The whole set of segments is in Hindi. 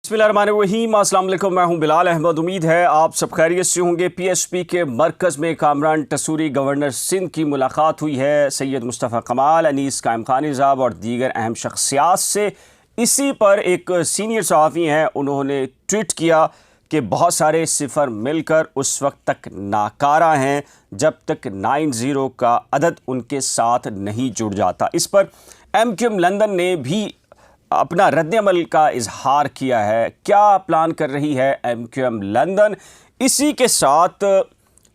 बिस्मिल्लाहिर्रहमानिर्रहीम, अस्सलाम वालेकुम। मैं हूं बिलाल अहमद। उम्मीद है आप सब खैरियत से होंगे। पीएसपी के मरकज़ में कामरान टसूरी गवर्नर सिंध की मुलाकात हुई है। सैयद मुस्तफ़ा कमाल, अनीस कायम खान निज़ाब और दीगर अहम शख्सियात से। इसी पर एक सीनियर सहाफ़ी हैं, उन्होंने ट्वीट किया कि बहुत सारे सिफर मिलकर उस वक्त तक नाकारा हैं जब तक 90 का अदद उनके साथ नहीं जुड़ जाता। इस पर MQM लंदन ने भी अपना रद्द-ए-अमल का इजहार किया है। क्या प्लान कर रही है MQM लंदन? इसी के साथ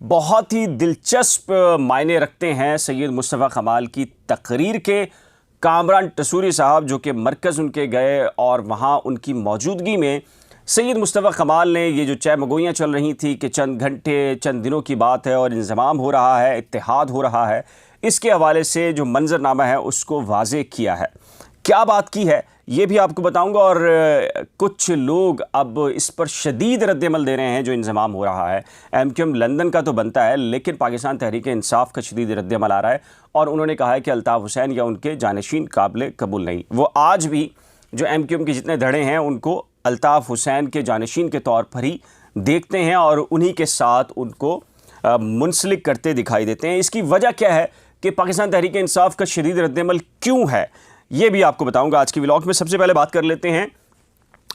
बहुत ही दिलचस्प मायने रखते हैं सैयद मुस्तफ़ा कमाल की तकरीर के। कामरान टसूरी साहब जो कि मरकज़ उनके गए और वहाँ उनकी मौजूदगी में सैयद मुस्तफ़ा कमाल ने ये जो चहमगोइयाँ चल रही थी कि चंद घंटे चंद दिनों की बात है और इंज़माम हो रहा है, इत्तेहाद हो रहा है, इसके हवाले से जो मंजरनामा है उसको वाज़े किया है। क्या बात की है ये भी आपको बताऊंगा। और कुछ लोग अब इस पर शदीद रद्द-ए-अमल दे रहे हैं जो इंज़माम हो रहा है। MQM लंदन का तो बनता है, लेकिन पाकिस्तान तहरीक-ए-इंसाफ का शदीद रद्द-ए-अमल आ रहा है और उन्होंने कहा है कि अल्ताफ़ हुसैन या उनके जानशीन काबिल कबूल नहीं। वो आज भी जो MQM के जितने धड़े हैं उनको अल्ताफ़ हुसैन के जानशीन के तौर पर ही देखते हैं और उन्हीं के साथ उनको मुंसलिक करते दिखाई देते हैं। इसकी वजह क्या है कि पाकिस्तान तहरीक-ए-इंसाफ का शदीद रद्द-ए-अमल क्यों है, ये भी आपको बताऊंगा आज की व्लॉग में। सबसे पहले बात कर लेते हैं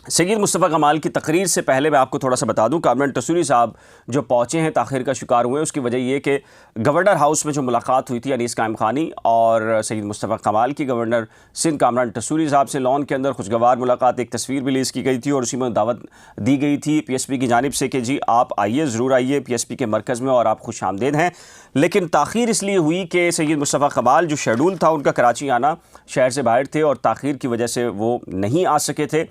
सैयद मुस्तफ़ा कमाल की तकरीर से पहले मैं आपको थोड़ा सा बता दूं, कामरान टसूरी साहब जो पहुंचे हैं ताख़िर का शिकार हुए, उसकी वजह ये कि गवर्नर हाउस में जो मुलाकात हुई थी अनीस कायम खानी और सैयद मुस्तफ़ा कमाल की, गवर्नर सिंध कामरान टसूरी साहब से लॉन के अंदर खुशगवार मुलाकात, एक तस्वीर भी रिलीज़ की गई थी और उसी में दावत दी गई थी PSP की जानिब से कि जी आप आइए, ज़रूर आइए PSP के मरकज़ में और आप खुश आमदेद हैं। लेकिन ताख़ीर इसलिए हुई कि सैयद मुस्तफ़ा कमाल जो शेड्यूल था उनका कराची आना, शहर से बाहर थे और ताख़ीर की वजह से वो नहीं आ सके थे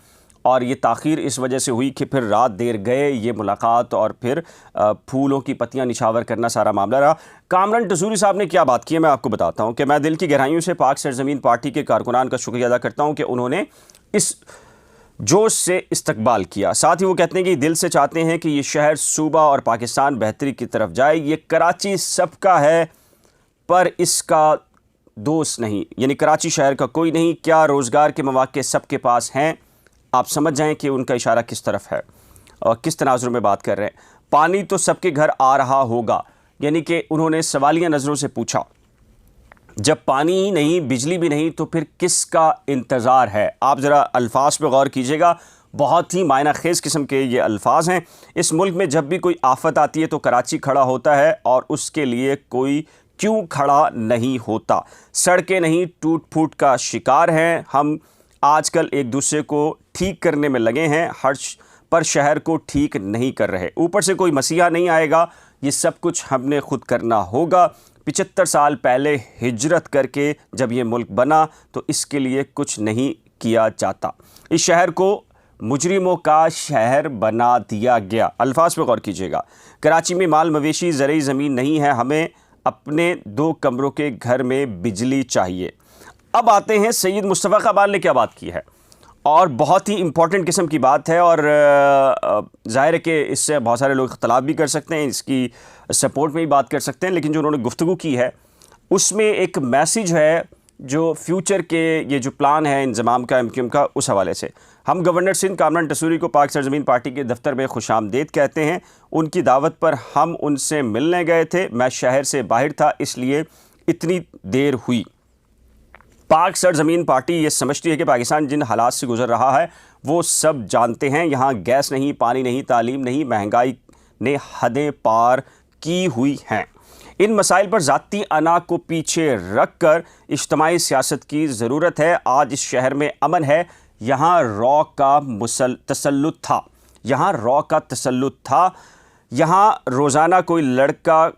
और ये ताख़ीर इस वजह से हुई कि फिर रात देर गए ये मुलाकात और फिर फूलों की पत्तियां निछावर करना सारा मामला रहा। कामरान टसूरी साहब ने क्या बात की है मैं आपको बताता हूं कि मैं दिल की गहराइयों से पाक सरजमीन पार्टी के कारकुनान का शुक्रिया अदा करता हूं कि उन्होंने इस जोश से इस्तकबाल किया। साथ ही वो कहते हैं कि दिल से चाहते हैं कि ये शहर, सूबा और पाकिस्तान बेहतरी की तरफ जाए। ये कराची सबका है पर इसका दोस्त नहीं, यानी कराची शहर का कोई नहीं। क्या रोज़गार के मौके सबके पास हैं? आप समझ जाएं कि उनका इशारा किस तरफ है और किस तनाजुर में बात कर रहे हैं। पानी तो सबके घर आ रहा होगा, यानी कि उन्होंने सवालिया नज़रों से पूछा, जब पानी ही नहीं, बिजली भी नहीं, तो फिर किसका इंतज़ार है? आप ज़रा अल्फाज पे गौर कीजिएगा, बहुत ही मायना खेज़ किस्म के ये अल्फाज हैं। इस मुल्क में जब भी कोई आफत आती है तो कराची खड़ा होता है और उसके लिए कोई क्यों खड़ा नहीं होता। सड़कें नहीं, टूट फूट का शिकार हैं हम। आजकल एक दूसरे को ठीक करने में लगे हैं, पर शहर को ठीक नहीं कर रहे। ऊपर से कोई मसीहा नहीं आएगा, ये सब कुछ हमने खुद करना होगा। 75 साल पहले हिजरत करके जब ये मुल्क बना तो इसके लिए कुछ नहीं किया जाता। इस शहर को मुजरिमों का शहर बना दिया गया। अल्फाज पे गौर कीजिएगा। कराची में माल मवेशी, ज़रई ज़मीन नहीं है, हमें अपने 2 कमरों के घर में बिजली चाहिए। अब आते हैं सैयद मुस्तफ़ा कमाल ने क्या बात की है और बहुत ही इंपॉर्टेंट किस्म की बात है और ज़ाहिर है कि इससे बहुत सारे लोग इख्तलाफ भी कर सकते हैं, इसकी सपोर्ट में भी बात कर सकते हैं, लेकिन जो उन्होंने गुफ्तगू की है उसमें एक मैसेज है जो फ्यूचर के ये जो प्लान है इंज़माम का, MQM का, उस हवाले से। हम गवर्नर सिंध कामरान टसूरी को पाक सरजमीन पार्टी के दफ्तर में खुशामदीद कहते हैं। उनकी दावत पर हम उनसे मिलने गए थे, मैं शहर से बाहर था इसलिए इतनी देर हुई। पाक सरजमीन पार्टी ये समझती है कि पाकिस्तान जिन हालात से गुजर रहा है वो सब जानते हैं। यहाँ गैस नहीं, पानी नहीं, तालीम नहीं, महंगाई ने हदें पार की हुई हैं। इन मसाइल पर ज़ाती अना को पीछे रख कर इज्तिमाई सियासत की ज़रूरत है। आज इस शहर में अमन है, यहाँ रॉ का तसल्लुत था, यहाँ रॉ का तसल्लुत था, यहाँ रोज़ाना कोई लड़का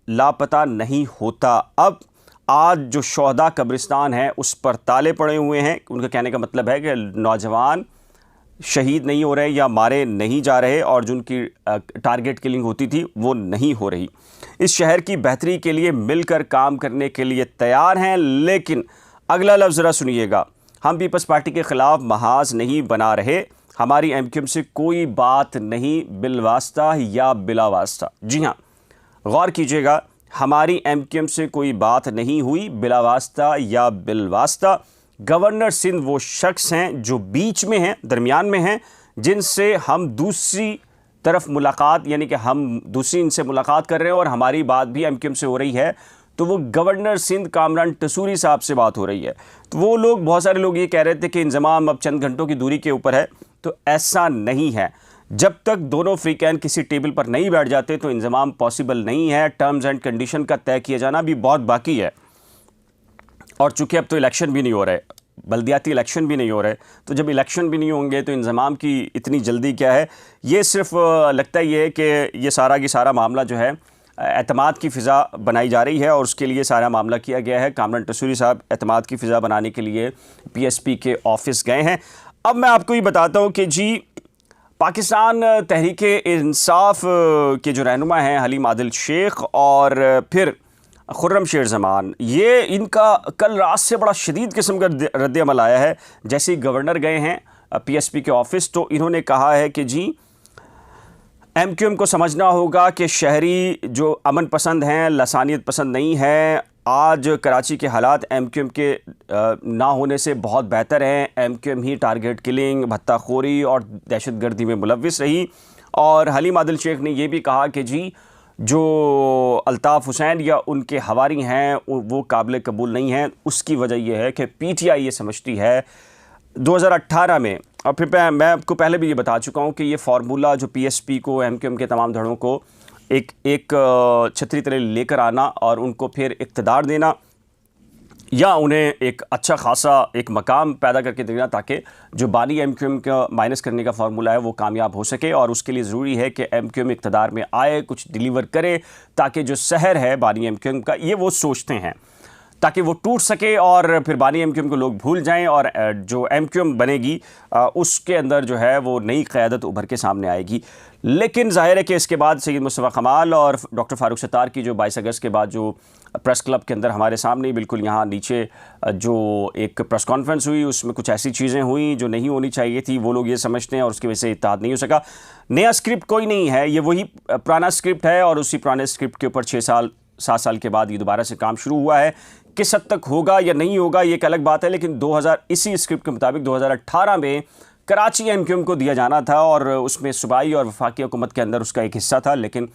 लापता नहीं होता। अब आज जो शोहदा कब्रिस्तान है उस पर ताले पड़े हुए हैं। उनका कहने का मतलब है कि नौजवान शहीद नहीं हो रहे या मारे नहीं जा रहे और जो उनकी टारगेट किलिंग होती थी वो नहीं हो रही। इस शहर की बेहतरी के लिए मिलकर काम करने के लिए तैयार हैं। लेकिन अगला लफ्ज़ ज़रा सुनिएगा, हम पीपल्स पार्टी के ख़िलाफ़ महाज नहीं बना रहे, हमारी MQM से कोई बात नहीं बिलवास्ता या बिलावास्ता। जी हाँ, गौर कीजिएगा, हमारी MQM से कोई बात नहीं हुई बिलावास्ता या बिलवास्ता। गवर्नर सिंध वो शख्स हैं जो बीच में हैं, दरमियान में हैं, जिनसे हम दूसरी तरफ मुलाकात, यानी कि हम दूसरी इनसे मुलाकात कर रहे हैं और हमारी बात भी एमक्यूएम से हो रही है, तो वो गवर्नर सिंध कामरान टसूरी साहब से बात हो रही है। तो वो लोग, बहुत सारे लोग ये कह रहे थे कि इंजमाम अब चंद घंटों की दूरी के ऊपर है, तो ऐसा नहीं है। जब तक दोनों अफ्रीकैन किसी टेबल पर नहीं बैठ जाते तो इंजमाम पॉसिबल नहीं है। टर्म्स एंड कंडीशन का तय किया जाना भी बहुत बाकी है, और चूंकि अब तो इलेक्शन भी नहीं हो रहे, बल्दियाती इलेक्शन भी नहीं हो रहे, तो जब इलेक्शन भी नहीं होंगे तो इंजमाम की इतनी जल्दी क्या है। ये सिर्फ लगता ही है कि ये सारा की सारा मामला जो है एतमाद की फ़िज़ा बनाई जा रही है, और उसके लिए सारा मामला किया गया है। कामरान टसूरी साहब एतमाद की फ़िज़ा बनाने के लिए PSP के ऑफिस गए हैं। अब मैं आपको ये बताता हूँ कि जी, पाकिस्तान तहरीक-ए-इंसाफ के जो रहनुमा हैं हलीम आदिल शेख और फिर खुर्रम शेर ज़मान, ये इनका कल रात से बड़ा शदीद किस्म का रद्द-ए-अमल आया है। जैसे ही गवर्नर गए हैं PSP के ऑफिस, तो इन्होंने कहा है कि जी, एमक्यूएम को समझना होगा कि शहरी जो अमन पसंद हैं, लसानियत पसंद नहीं है। आज कराची के हालात एमक्यूएम के ना होने से बहुत बेहतर हैं। एमक्यूएम ही टारगेट किलिंग, भत्ताखोरी और दहशतगर्दी में मुलव्विस रही। और हलीम आदिल शेख ने यह भी कहा कि जी, जो अल्ताफ़ हुसैन या उनके हवारी हैं वो काबिल कबूल नहीं हैं। उसकी वजह यह है कि PTI ये समझती है 2018 में, और फिर मैं आपको पहले भी ये बता चुका हूँ कि ये फार्मूला जो PSP को, एमक्यूएम के तमाम धड़ों को एक छतरी तरह लेकर आना और उनको फिर इक़्तिदार देना, या उन्हें एक अच्छा खासा एक मकाम पैदा करके देना, ताकि जो बानी एमक्यूएम का माइनस करने का फार्मूला है वो कामयाब हो सके। और उसके लिए ज़रूरी है कि एमक्यूएम इक़्तिदार में आए, कुछ डिलीवर करे, ताकि जो सहर है बानी एमक्यूएम का, ये वो सोचते हैं, ताकि वो टूट सके और फिर बानी एमक्यूएम को लोग भूल जाएं, और जो एमक्यूएम बनेगी उसके अंदर जो है वो नई क़यादत उभर के सामने आएगी। लेकिन ज़ाहिर है कि इसके बाद सैयद मुस्तफ़ा कमाल और डॉक्टर फ़ारूक सत्तार की जो 22 अगस्त के बाद जो प्रेस क्लब के अंदर हमारे सामने बिल्कुल यहाँ नीचे जो एक प्रेस कॉन्फ्रेंस हुई, उसमें कुछ ऐसी चीज़ें हुई जो नहीं होनी चाहिए थी, वो लोग ये समझते हैं, और उसकी वजह से इत्तेहाद नहीं हो सका। नया स्क्रिप्ट कोई नहीं है, ये वही पुराना स्क्रिप्ट है, और उसी पुराने स्क्रिप्ट के ऊपर 6-7 साल के बाद ये दोबारा से काम शुरू हुआ है। किस हद तक होगा या नहीं होगा ये एक अलग बात है, लेकिन इसी स्क्रिप्ट के मुताबिक 2018 में कराची एमक्यूएम को दिया जाना था, और उसमें सूबाई और वफाकी हुकूमत के अंदर उसका एक हिस्सा था। लेकिन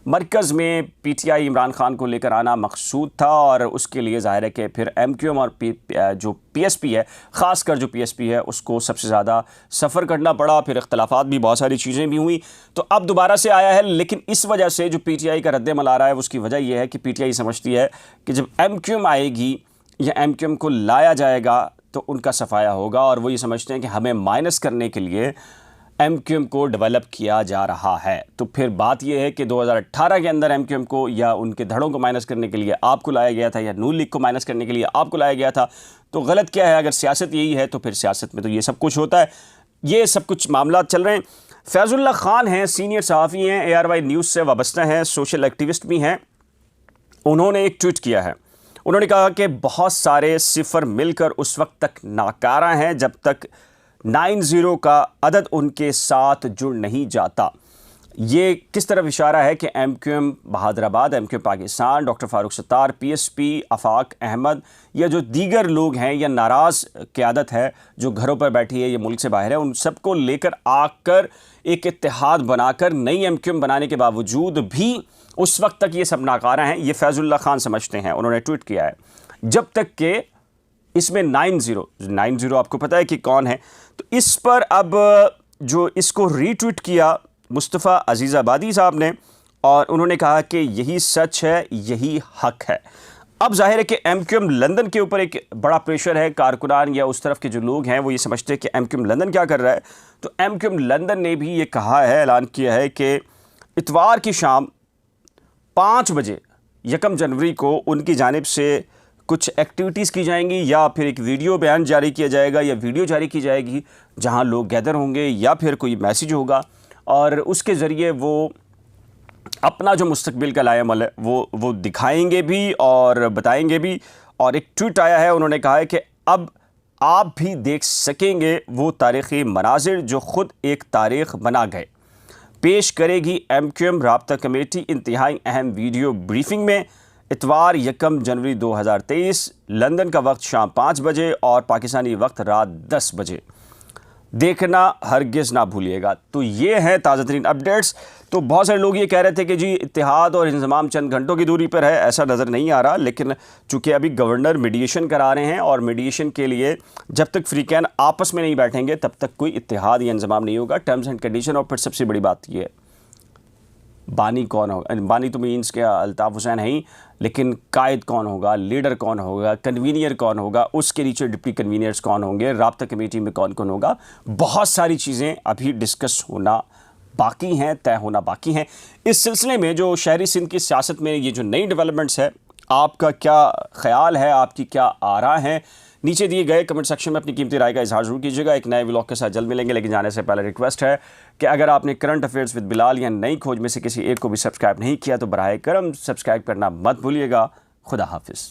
मरकज़ में PTI इमरान खान को लेकर आना मकसूद था, और उसके लिए ज़ाहिर है कि फिर एमक्यूएम और जो PSP है, ख़ासकर जो PSP है, उसको सबसे ज़्यादा सफ़र करना पड़ा। फिर इख्तलाफात भी, बहुत सारी चीज़ें भी हुई, तो अब दोबारा से आया है। लेकिन इस वजह से जो PTI का रद्द-ए-अमल आ रहा है, उसकी वजह यह है कि PTI समझती है कि जब एमक्यूएम आएगी या एमक्यूएम को लाया जाएगा तो उनका सफाया होगा, और वो ये समझते हैं कि हमें माइनस करने के लिए एमक्यूएम को डेवलप किया जा रहा है। तो फिर बात यह है कि 2018 के अंदर एमक्यूएम को या उनके धड़ों को माइनस करने के लिए आपको लाया गया था, या नून लीग को माइनस करने के लिए आपको लाया गया था, तो गलत क्या है? अगर सियासत यही है तो फिर सियासत में तो ये सब कुछ होता है। ये सब कुछ मामला चल रहे हैं। फैज़ुल्लाह खान हैं, सीनियर सहाफ़ी हैं, ARY न्यूज़ से वाबस्ता हैं, सोशल एक्टिविस्ट भी हैं। उन्होंने एक ट्वीट किया है। उन्होंने कहा कि बहुत सारे सिफर मिलकर उस वक्त तक नाकारा हैं जब तक 90 का अदद उनके साथ जुड़ नहीं जाता। ये किस तरफ इशारा है कि MQM Bahadurabad, MQM Pakistan, doctor Farooq Sattar, PSP, आफाक अहमद, या जो दीगर लोग हैं, या नाराज़ क़यादत है जो घरों पर बैठी है, ये मुल्क से बाहर है, उन सबको लेकर आकर एक इत्तेहाद बनाकर नई एमक्यूएम बनाने के बावजूद भी उस वक्त तक ये सब नाकारा हैं। ये फैज़ुल्लाह खान समझते हैं, उन्होंने ट्वीट किया है। जब तक कि इसमें 90 आपको पता है कि कौन है। तो इस पर अब जो इसको रीट्वीट किया मुस्तफ़ा अजीज़ाबादी साहब ने, और उन्होंने कहा कि यही सच है, यही हक है। अब जाहिर है कि एमक्यूएम लंदन के ऊपर एक बड़ा प्रेशर है। कारकुनान या उस तरफ के जो लोग हैं वो ये समझते हैं कि एमक्यूएम लंदन क्या कर रहा है। तो एमक्यूएम लंदन ने भी ये कहा है, ऐलान किया है कि इतवार की शाम 5 बजे 1 जनवरी को उनकी जानिब से कुछ एक्टिविटीज़ की जाएंगी, या फिर एक वीडियो बयान जारी किया जाएगा, या वीडियो जारी की जाएगी जहां लोग गैदर होंगे, या फिर कोई मैसेज होगा, और उसके ज़रिए वो अपना जो मुस्तकबिल का लाएमल है वो दिखाएंगे भी और बताएंगे भी। और एक ट्वीट आया है, उन्होंने कहा है कि अब आप भी देख सकेंगे वो तारीख़ी मनाज़िर जो ख़ुद एक तारीख़ बना गए। पेश करेगी एमक्यूएम राब्ता कमेटी इंतहाई अहम वीडियो ब्रीफिंग में इतवार 1 जनवरी 2023, लंदन का वक्त शाम 5 बजे और पाकिस्तानी वक्त रात 10 बजे। देखना हरगिज़ ना भूलिएगा। तो ये है ताज़ा तरीन अपडेट्स। तो बहुत सारे लोग ये कह रहे थे कि जी इत्तेहाद और इंज़माम चंद घंटों की दूरी पर है, ऐसा नज़र नहीं आ रहा। लेकिन चूँकि अभी गवर्नर मीडिएशन करा रहे हैं और मीडिएशन के लिए जब तक फ़रीक़ैन आपस में नहीं बैठेंगे तब तक कोई इत्तेहाद या इंज़माम नहीं होगा। Terms and condition. और फिर सबसे बड़ी बात ये है, बानी कौन होगा? बानी तो मीन्स के अल्ताफ़ हुसैन है ही, लेकिन कायद कौन होगा, लीडर कौन होगा, कन्वीनियर कौन होगा, उसके नीचे डिप्टी कन्वीनियर्स कौन होंगे, राब्ता कमेटी में कौन कौन होगा, बहुत सारी चीज़ें अभी डिस्कस होना बाकी हैं, तय होना बाकी हैं। इस सिलसिले में जो शहरी सिंध की सियासत में ये जो नई डेवलपमेंट्स है, आपका क्या ख्याल है, आपकी क्या आरा है? नीचे दिए गए कमेंट सेक्शन में अपनी कीमती राय का इजहार जरूर कीजिएगा। एक नए व्लॉग के साथ जल्द मिलेंगे, लेकिन जाने से पहले रिक्वेस्ट है कि अगर आपने करंट अफेयर्स विद बिलाल या नई खोज में से किसी एक को भी सब्सक्राइब नहीं किया तो बराए करम सब्सक्राइब करना मत भूलिएगा। खुदा हाफिज़।